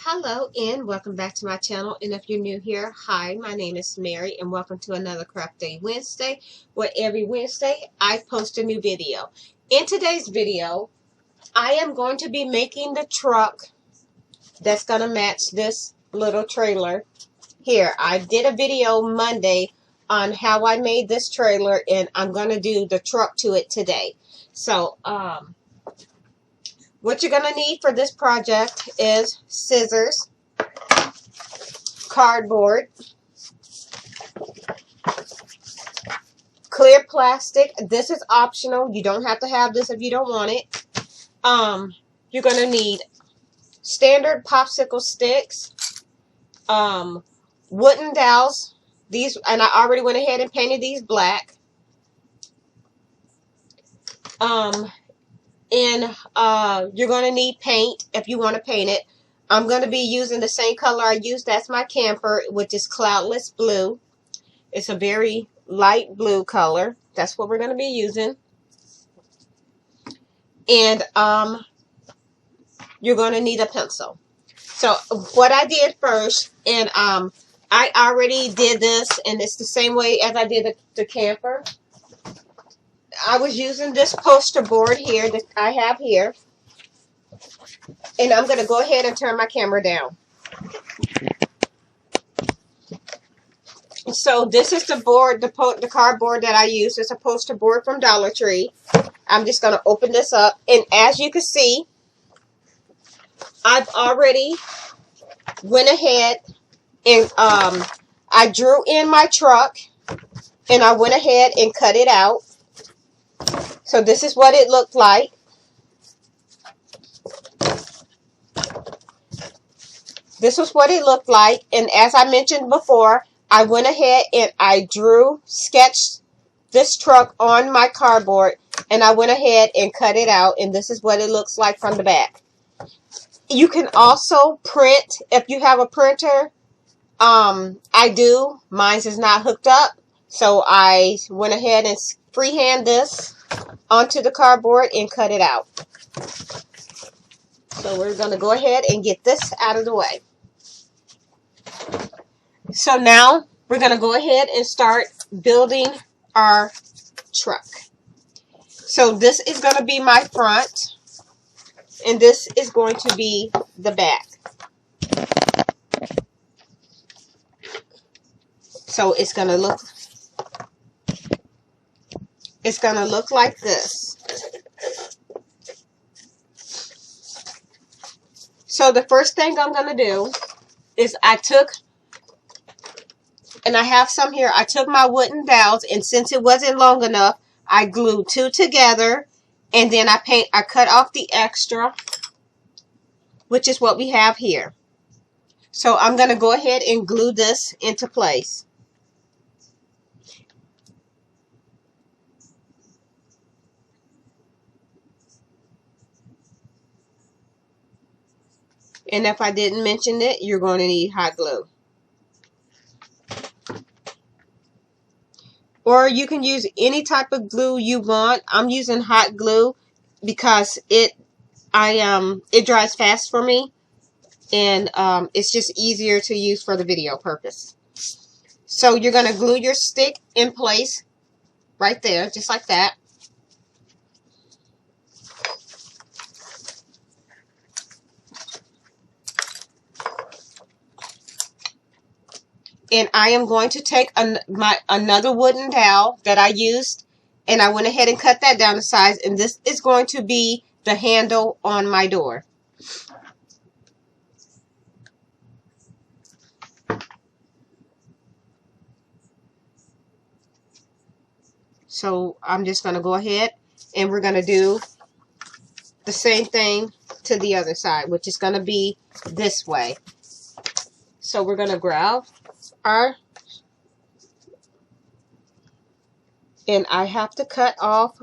Hello and welcome back to my channel, and if you're new here, hi, my name is Mary and welcome to another Craft Day Wednesday, where every Wednesday I post a new video. In today's video, I am going to be making the truck that's going to match this little trailer here. I did a video Monday on how I made this trailer, and I'm going to do the truck to it today. So, what you're going to need for this project is scissors, cardboard, clear plastic. This is optional. You don't have to have this if you don't want it. You're going to need standard popsicle sticks, wooden dowels. These, and I already went ahead and painted these black. You're going to need paint if you want to paint it. I'm going to be using the same color I used as my camper, which is cloudless blue. It's a very light blue color. That's what we're going to be using. And you're going to need a pencil. So what I did first, and I already did this, and it's the same way as I did the camper. I was using this poster board here that I have here. And I'm going to go ahead and turn my camera down. So this is the board, the cardboard that I use. It's a poster board from Dollar Tree. I'm just going to open this up. And as you can see, I've already went ahead and I drew in my truck. And I went ahead and cut it out. So this is what it looked like. This was what it looked like, and as I mentioned before, I went ahead and I sketched this truck on my cardboard, and I went ahead and cut it out, and this is what it looks like from the back. You can also print if you have a printer. I do. Mine is not hooked up, so I went ahead and freehand this onto the cardboard and cut it out. So we're going to go ahead and get this out of the way. So now we're going to go ahead and start building our truck. So this is going to be my front, and this is going to be the back. So it's going to look like this. So the first thing I'm going to do is I have some here. I took my wooden dowels, and since it wasn't long enough, I glued two together, and then I cut off the extra, which is what we have here. So I'm going to go ahead and glue this into place. And if I didn't mention it, you're going to need hot glue. Or you can use any type of glue you want. I'm using hot glue because it dries fast for me, and it's just easier to use for the video purpose. So you're going to glue your stick in place right there, just like that. And I am going to take another wooden dowel that I used, and I went ahead and cut that down to size, and this is going to be the handle on my door. So I'm just going to go ahead, and we're going to do the same thing to the other side, which is going to be this way. So we're going to grab and I have to cut off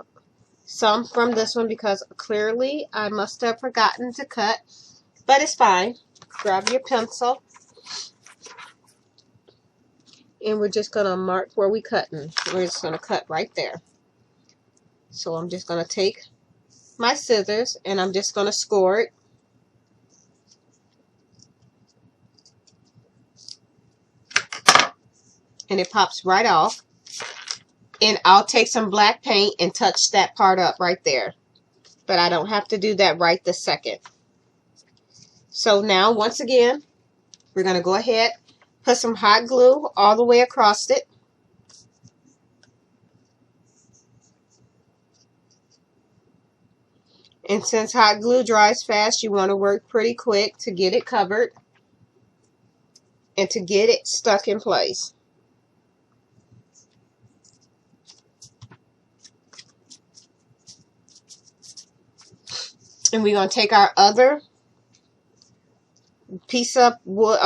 some from this one because clearly I must have forgotten to cut, but it's fine. Grab your pencil, and we're just going to mark where we're cutting. We're just going to cut right there. So I'm just going to take my scissors, and I'm just going to score it. and it pops right off. And I'll take some black paint and touch that part up right there. But I don't have to do that right this second. So now, once again, we're going to go ahead, put some hot glue all the way across it. And since hot glue dries fast, you want to work pretty quick to get it covered and to get it stuck in place. And we're going to take our other piece of wood,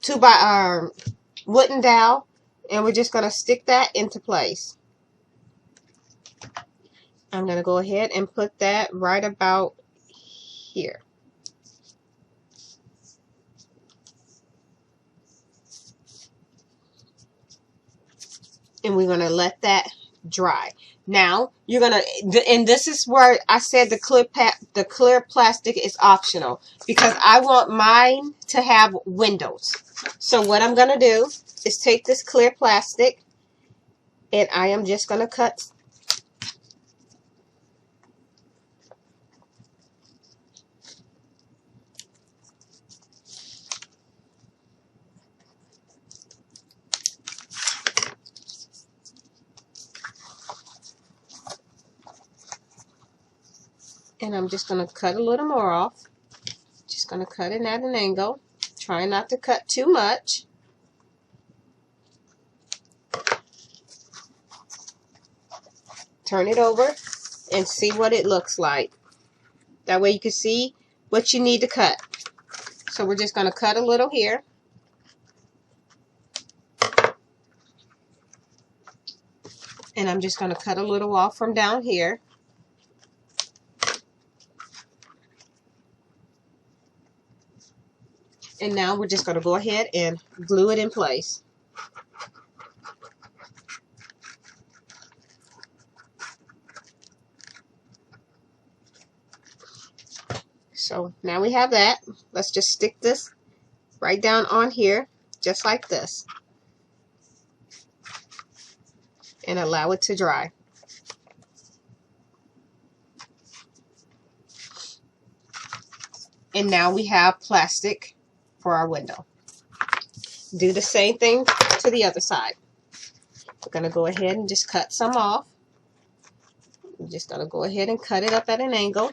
2x wooden dowel, and we're just going to stick that into place. I'm going to go ahead and put that right about here. And we're going to let that dry. Now, you're going to, and this is where I said the clear plastic is optional, because I want mine to have windows. So what I'm going to do is take this clear plastic, and I am just going to cut. And I'm just going to cut a little more off. Just going to cut it at an angle. Try not to cut too much. Turn it over and see what it looks like. That way you can see what you need to cut. So we're just going to cut a little here. And I'm just going to cut a little off from down here. And now we're just going to go ahead and glue it in place. So now we have that. Let's just stick this right down on here, just like this. And allow it to dry. And now we have plastic for our window. Do the same thing to the other side. We're going to go ahead and just cut some off. I'm just going to go ahead and cut it up at an angle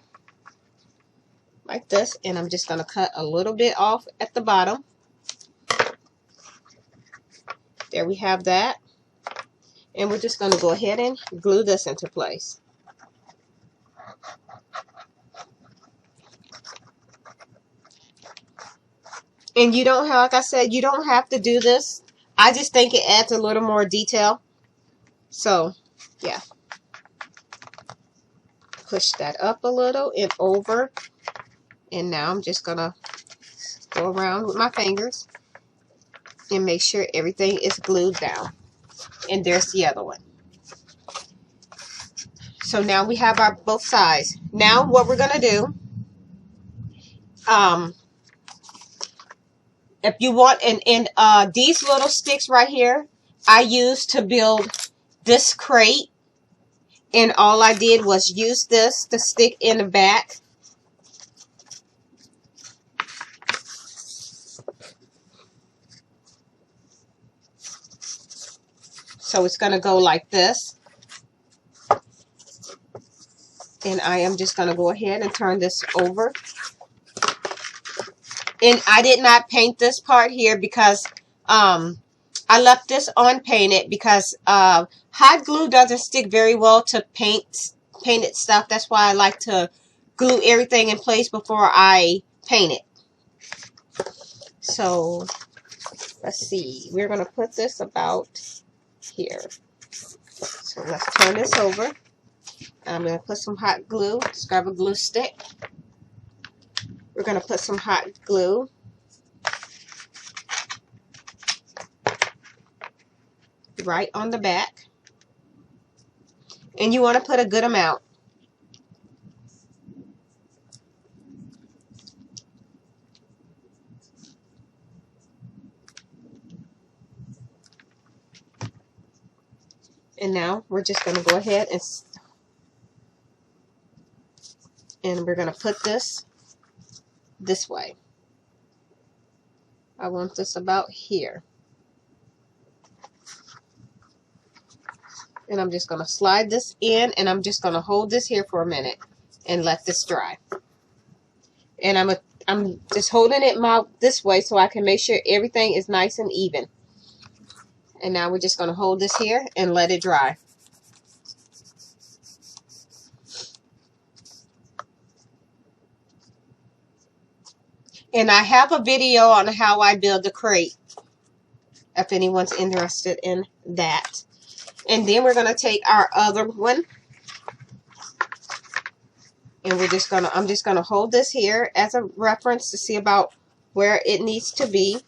like this, and I'm just going to cut a little bit off at the bottom. There we have that. And we're just going to go ahead and glue this into place. And you don't have, like I said, you don't have to do this. I just think it adds a little more detail. So, yeah. Push that up a little and over. And now I'm just going to go around with my fingers and make sure everything is glued down. And there's the other one. So now we have our both sides. Now what we're going to do, if you want, and these little sticks right here, I used to build this crate. And all I did was use this to stick in the back. So it's going to go like this. And I am just going to go ahead and turn this over. And I did not paint this part here because I left this unpainted because hot glue doesn't stick very well to painted stuff. That's why I like to glue everything in place before I paint it. So let's see. We're going to put this about here. So let's turn this over. I'm going to put some hot glue. Just grab a glue stick. We're going to put some hot glue right on the back. And you want to put a good amount. And now we're just going to go ahead and we're going to put this way. I want this about here. And I'm just going to slide this in, and I'm just going to hold this here for a minute and let this dry. And I'm just holding it this way so I can make sure everything is nice and even. And now we're just going to hold this here and let it dry. And I have a video on how I build a crate, if anyone's interested in that. And then we're going to take our other one, and I'm just going to hold this here as a reference to see about where it needs to be.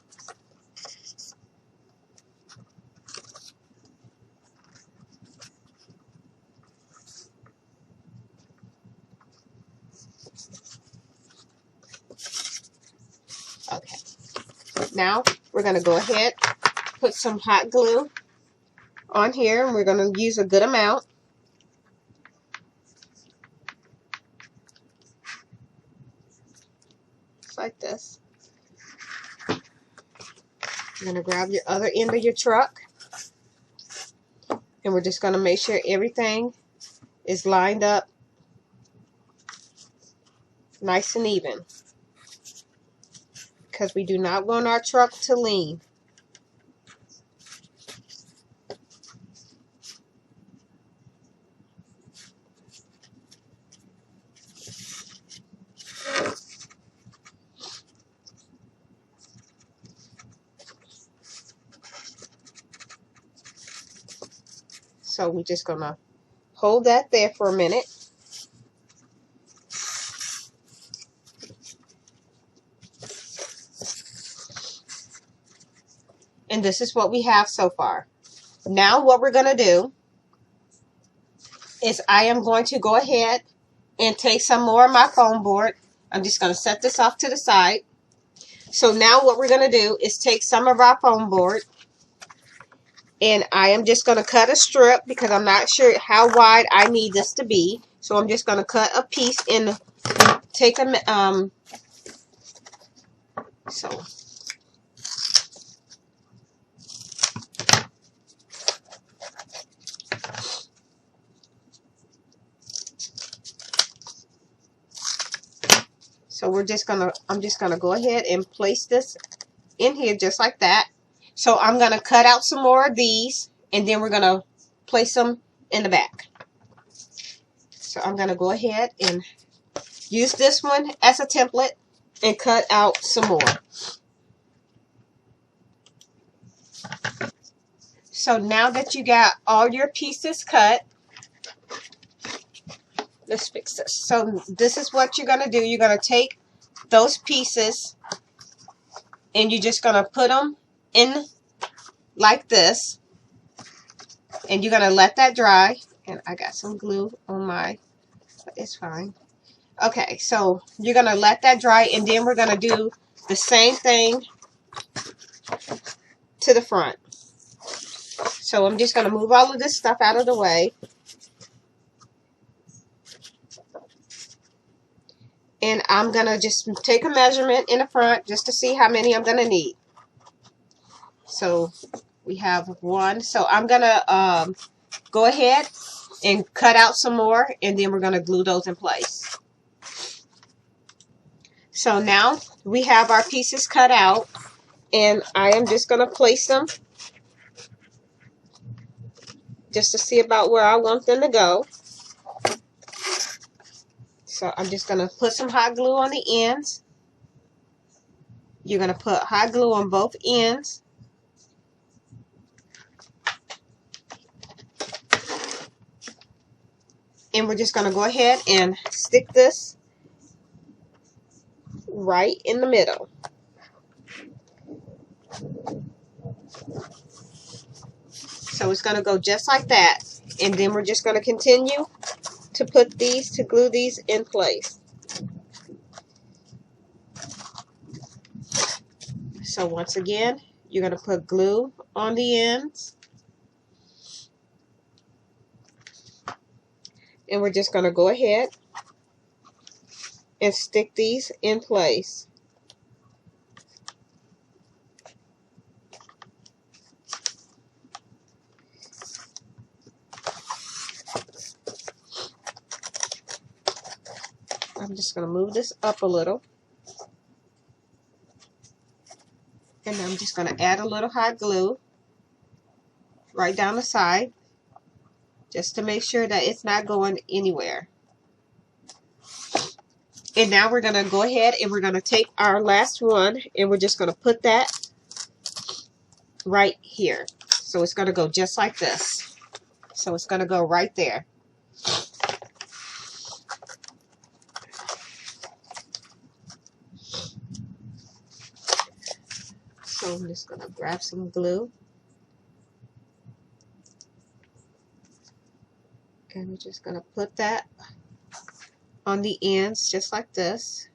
Okay. Now we're going to go ahead, put some hot glue on here, and we're going to use a good amount. Just like this. You're going to grab your other end of your truck, and we're just going to make sure everything is lined up nice and even, because we do not want our truck to lean. So we're just going to hold that there for a minute. And this is what we have so far. Now what we're going to do is I am going to go ahead and take some more of my foam board. I'm just going to set this off to the side. So now what we're going to do is take some of our foam board, and I am just going to cut a strip because I'm not sure how wide I need this to be. So I'm just going to cut a piece and take a So I'm just gonna go ahead and place this in here just like that. So I'm gonna cut out some more of these, and then we're gonna place them in the back. So I'm gonna go ahead and use this one as a template and cut out some more. So now that you got all your pieces cut, let's fix this. So this is what you're gonna do. You're gonna take those pieces and you're just gonna put them in like this, and you're gonna let that dry. And I got some glue on my, but it's fine. Okay, so you're gonna let that dry, and then we're gonna do the same thing to the front. So I'm just gonna move all of this stuff out of the way. And I'm going to just take a measurement in the front just to see how many I'm going to need. So we have one. So I'm going to go ahead and cut out some more, and then we're going to glue those in place. So now we have our pieces cut out, and I am just going to place them just to see about where I want them to go. So I'm just going to put some hot glue on the ends. You're going to put hot glue on both ends. And we're just going to go ahead and stick this right in the middle. So it's going to go just like that. And then we're just going to continue to glue these in place. So once again, you're going to put glue on the ends. And we're just going to go ahead and stick these in place. I'm just going to move this up a little. And I'm just going to add a little hot glue right down the side, just to make sure that it's not going anywhere. And now we're going to go ahead and we're going to take our last one and we're just going to put that right here. So it's going to go just like this. So it's going to go right there. So I'm just going to grab some glue. And we're just going to put that on the ends just like this.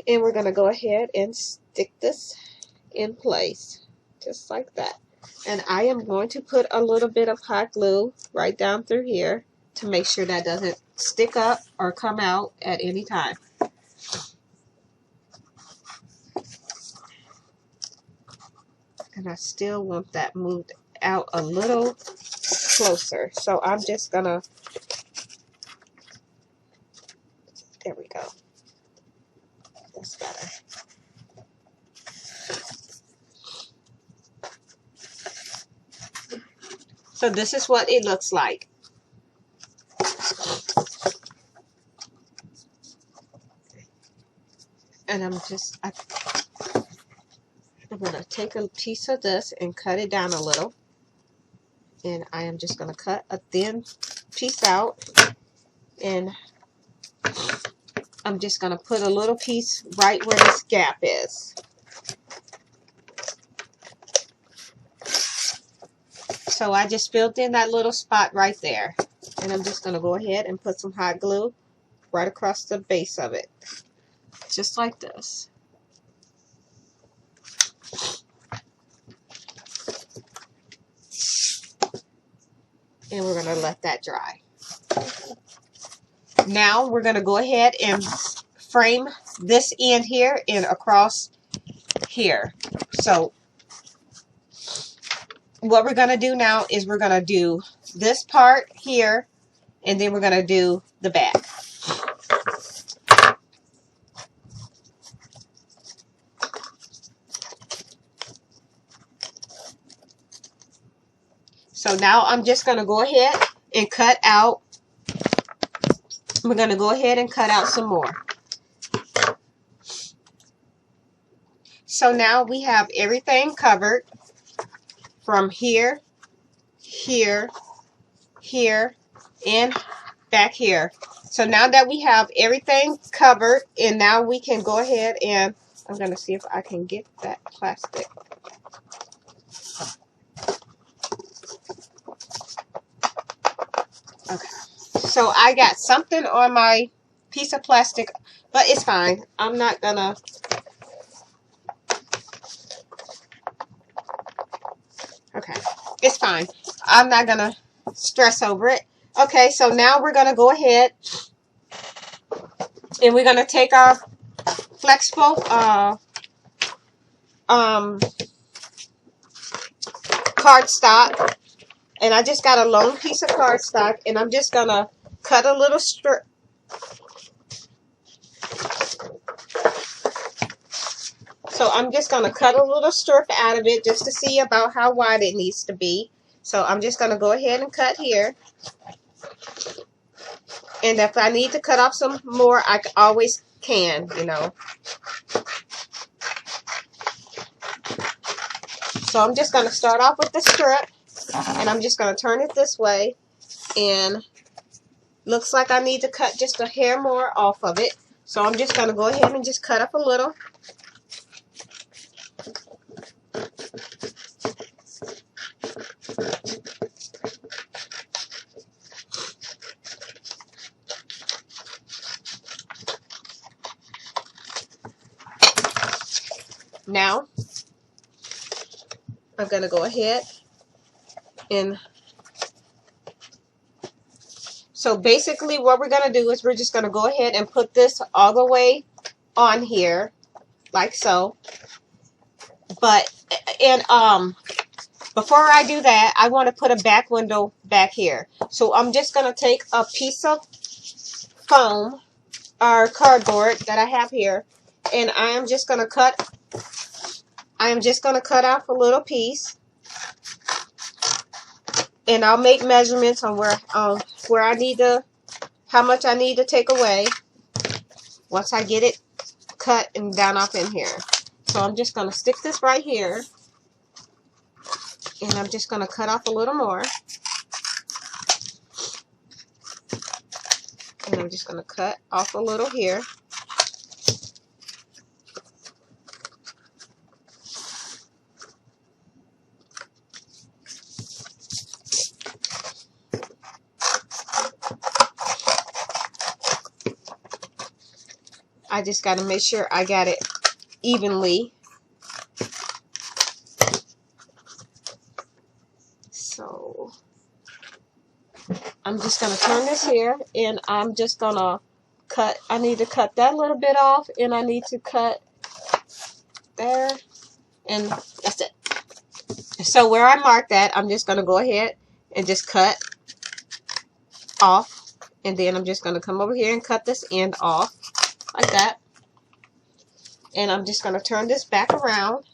And we're going to go ahead and stick this in place just like that. And I am going to put a little bit of hot glue right down through here to make sure that doesn't stick up or come out at any time. And I still want that moved out a little closer. So I'm just gonna, there we go. That's better. So this is what it looks like. And I'm gonna take a piece of this and cut it down a little. And I am just gonna cut a thin piece out. And I'm just gonna put a little piece right where this gap is. So I just filled in that little spot right there. And I'm just gonna go ahead and put some hot glue right across the base of it. Just like this. And we're going to let that dry. Now we're going to go ahead and frame this end here and across here. So what we're going to do now is we're going to do this part here and then we're going to do the back. So now I'm just going to go ahead and cut out. We're going to go ahead and cut out some more. So now we have everything covered from here, here, here, and back here. So now that we have everything covered, and now we can go ahead and I'm going to see if I can get that plastic. Okay. So I got something on my piece of plastic, but it's fine. I'm not going to. Okay. It's fine. I'm not going to stress over it. Okay, so now we're going to go ahead and we're going to take our flexible cardstock, and I just got a long piece of cardstock, and I'm just going to cut a little strip. So I'm just going to cut a little strip out of it just to see about how wide it needs to be. So I'm just going to go ahead and cut here. And if I need to cut off some more, I always can, you know. So I'm just going to start off with the strip. And I'm just going to turn it this way. And looks like I need to cut just a hair more off of it. So I'm just going to go ahead and just cut up a little. Now, I'm going to go ahead and So basically what we're going to do is we're just going to go ahead and put this all the way on here like so. But before I do that, I want to put a back window back here. So I'm just going to take a piece of foam or cardboard that I have here, and I am just going to cut off a little piece, and I'll make measurements on where I need to, how much I need to take away once I get it cut and down off in here. So I'm just going to stick this right here, and I'm just going to cut off a little more, and I'm just going to cut off a little here. I just got to make sure I got it evenly. So I'm just going to turn this here, and I'm just going to cut. I need to cut that little bit off, and I need to cut there, and that's it. So where I marked that, I'm just going to go ahead and just cut off, and then I'm just going to come over here and cut this end off like that. And I'm just going to turn this back around,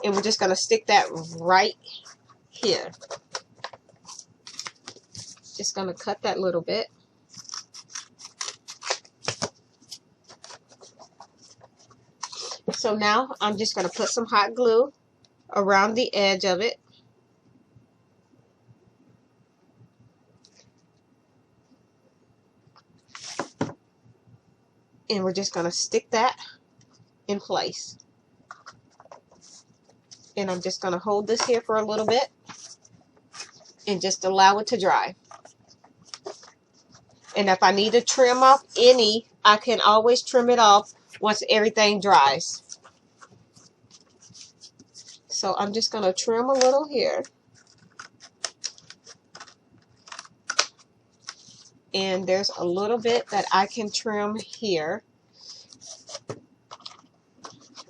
and we're just going to stick that right here. Just going to cut that little bit. So now I'm just going to put some hot glue around the edge of it. And we're just going to stick that in place. And I'm just going to hold this here for a little bit and just allow it to dry. And if I need to trim off any, I can always trim it off once everything dries. So I'm just going to trim a little here. And there's a little bit that I can trim here.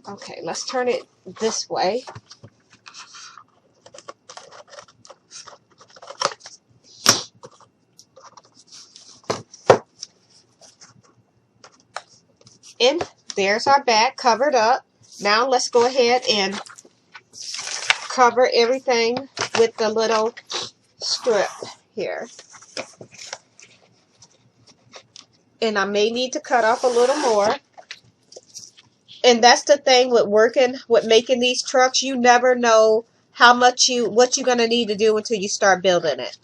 Okay, let's turn it this way. And there's our back covered up. Now let's go ahead and cover everything with the little strip here. And I may need to cut off a little more. And that's the thing with making these trucks. You never know what you're going to need to do until you start building it.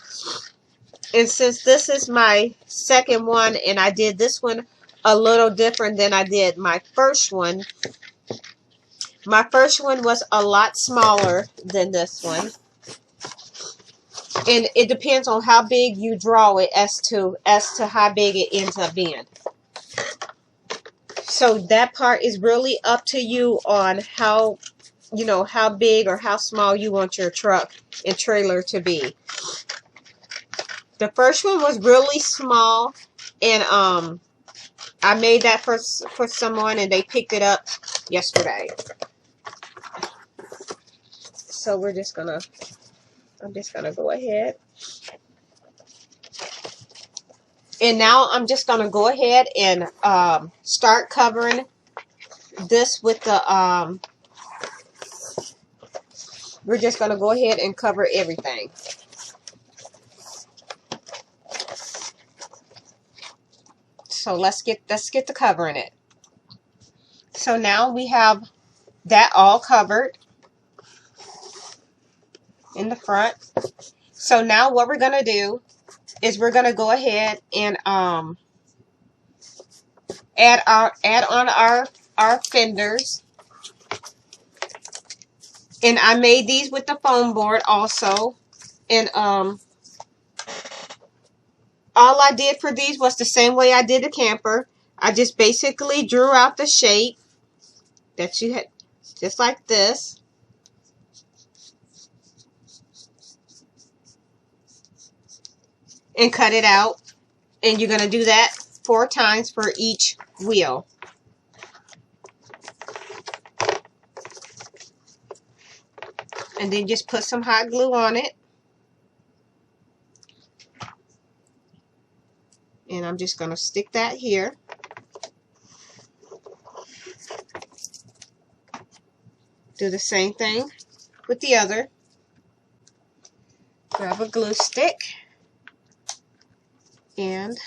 And since this is my second one, and I did this one a little different than I did my first one. My first one was a lot smaller than this one. And it depends on how big you draw it as to how big it ends up being. So that part is really up to you on how big or how small you want your truck and trailer to be. The first one was really small, and I made that for someone, and they picked it up yesterday. So I'm just gonna go ahead. And now I'm just going to go ahead and start covering this with the, we're just going to go ahead and cover everything. So let's get to covering it. So now we have that all covered in the front. So now what we're going to do is we're going to go ahead and add on our fenders. And I made these with the foam board also. And all I did for these was the same way I did the camper. I just basically drew out the shape that you had, just like this. And cut it out. And you're going to do that 4 times for each wheel. And then just put some hot glue on it. And I'm just going to stick that here. Do the same thing with the other. Grab a glue stick. And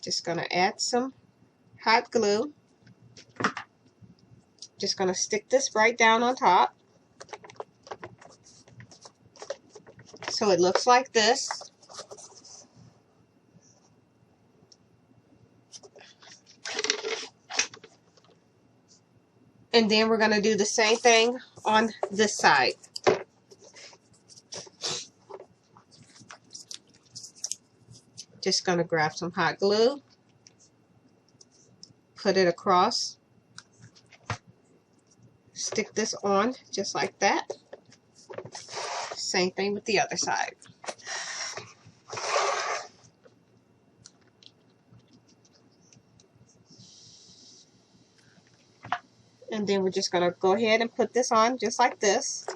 just going to add some hot glue. Just going to stick this right down on top. So it looks like this. And then we're going to do the same thing on this side. Just going to grab some hot glue, put it across, stick this on just like that. Same thing with the other side. And then we're just going to go ahead and put this on just like this.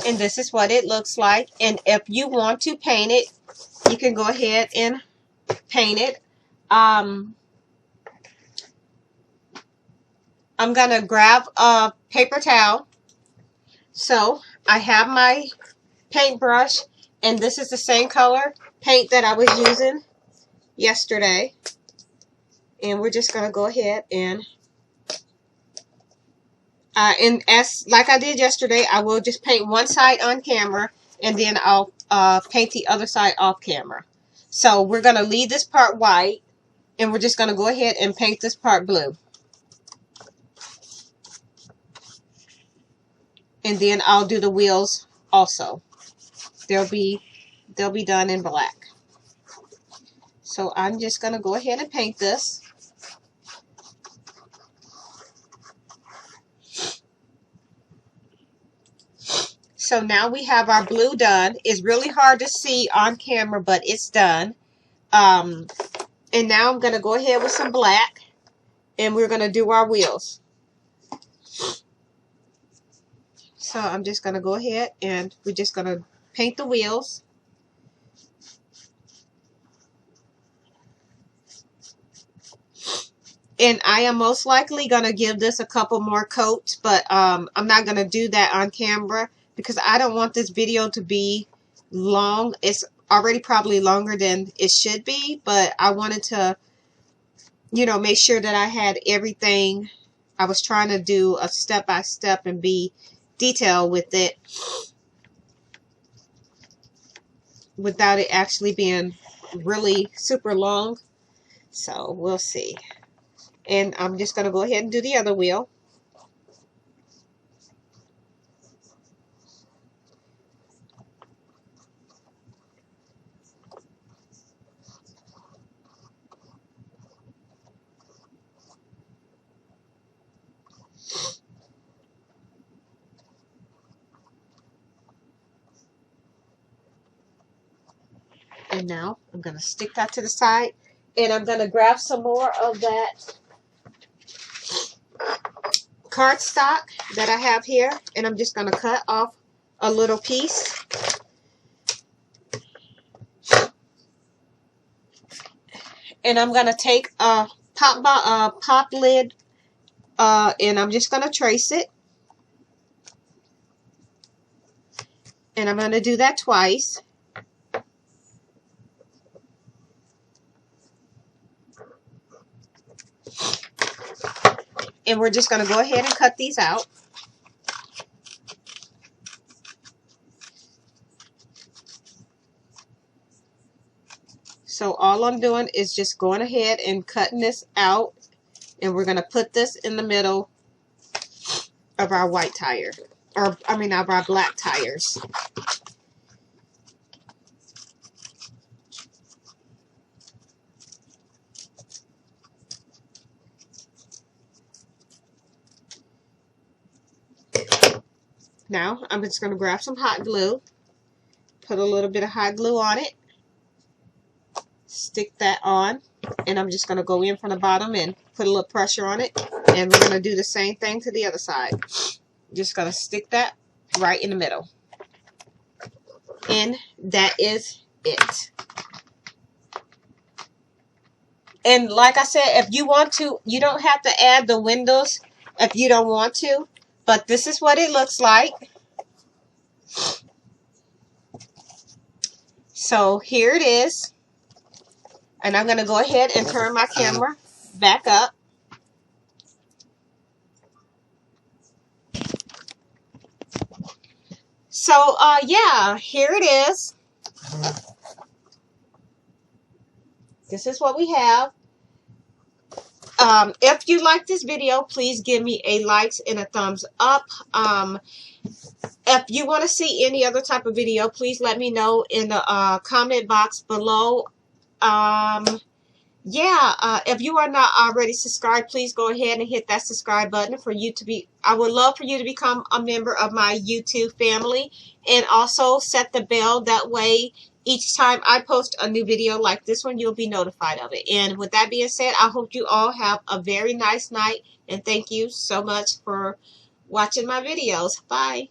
And this is what it looks like. And if you want to paint it, you can go ahead and paint it. I'm going to grab a paper towel. So I have my paintbrush, and this is the same color paint that I was using yesterday. And we're just going to go ahead and as like I did yesterday, I will just paint one side on camera, and then I'll paint the other side off camera. So we're going to leave this part white, and we're just going to go ahead and paint this part blue. And then I'll do the wheels also. They'll be done in black. So I'm just going to go ahead and paint this. So now we have our blue done. It's really hard to see on camera, but it's done. And now I'm going to go ahead with some black, and we're going to do our wheels. So I'm just going to go ahead and we're just going to paint the wheels. And I am most likely going to give this a couple more coats, but I'm not going to do that on camera because I don't want this video to be long. It's already probably longer than it should be, but I wanted to, you know, make sure that I had everything. I was trying to do a step-by-step and be detailed with it without it actually being really super long. So we'll see. And I'm just going to go ahead and do the other wheel. And now I'm going to stick that to the side. And I'm going to grab some more of that cardstock that I have here. And I'm just going to cut off a little piece. And I'm going to take a pop lid and I'm just going to trace it. And I'm going to do that twice. And we're just going to go ahead and cut these out. So all I'm doing is just going ahead and cutting this out. And we're going to put this in the middle of our white tire. Or, I mean, of our black tires. Now I'm just going to grab some hot glue, put a little bit of hot glue on it, stick that on, and I'm just going to go in from the bottom and put a little pressure on it, and we're going to do the same thing to the other side. Just going to stick that right in the middle, and that is it. And like I said, if you want to, you don't have to add the windows if you don't want to, but this is what it looks like. So here it is. And I'm going to go ahead and turn my camera back up. So, yeah, here it is. This is what we have. If you like this video, please give me a like and a thumbs up. If you want to see any other type of video, please let me know in the comment box below. If you are not already subscribed, please go ahead and hit that subscribe button for you to be. I would love for you to become a member of my YouTube family, and also set the bell. That way, each time I post a new video like this one, you'll be notified of it. And with that being said, I hope you all have a very nice night, and thank you so much for watching my videos. Bye.